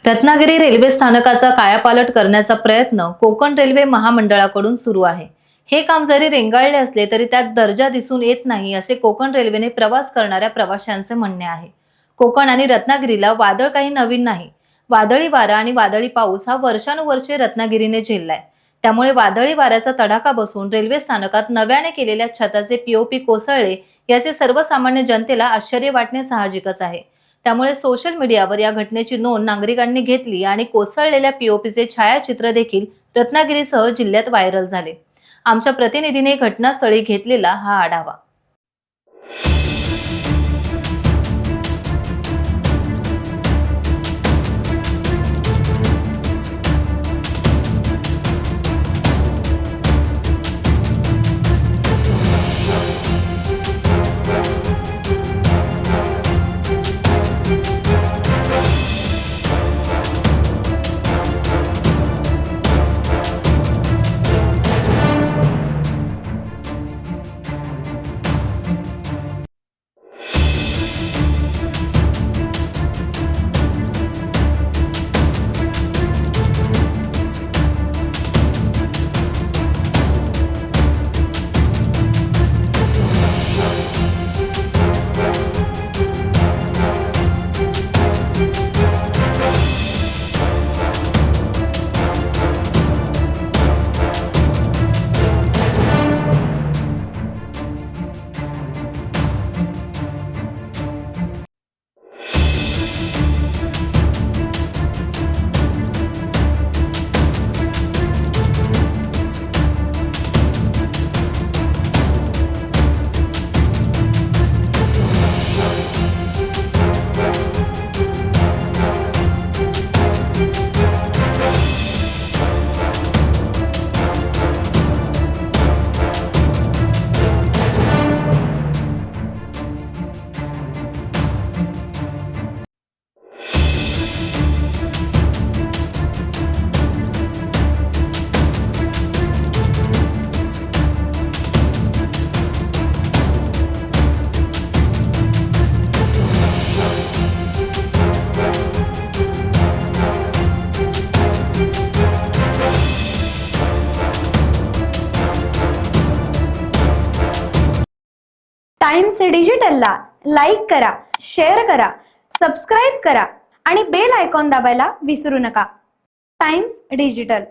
Ratnagiri railway स्थानकाचा कायापालट करण्याचा प्रयत्न कोकण रेल्वे महामंडळाकडून सुरू आहे। हे काम जरी रेंगाळले असले तरी त्यात दर्जा दिसून येत नाही असे कोकण रेल्वेने प्रवास करणाऱ्या प्रवाशांचे म्हणणे आहे। कोकण आणि रत्नागिरीला वादळ काही नवीन नाही। वादळी वारा आणि वादळी पाऊस हा वर्षानुवर्षे रत्नागिरीने झेललाय। त्यामुळे वादळी वाऱ्याचा तडाखा बसून रेल्वे स्थानकात नव्याने केलेल्या छताचे पीओपी कोसळले याचे सर्वसामान्य जनतेला आश्चर्य वाटणे साहजिकच आहे। त्यामुळे सोशल मीडियावर या घटनेची नोंद नागरिकांनी घेतली आणि कोसळलेल्या पीओपीचे छायाचित्र देखील रत्नागिरीसह जिल्ह्यात व्हायरल झाले। आमच्या प्रतिनिधीने घटनास्थळी घेतलेला हा आढावा। टाइम्स डिजिटलला लाईक करा, शेअर करा, सबस्क्राईब करा आणि बेल आयकॉन दाबायला विसरू नका। Times digital.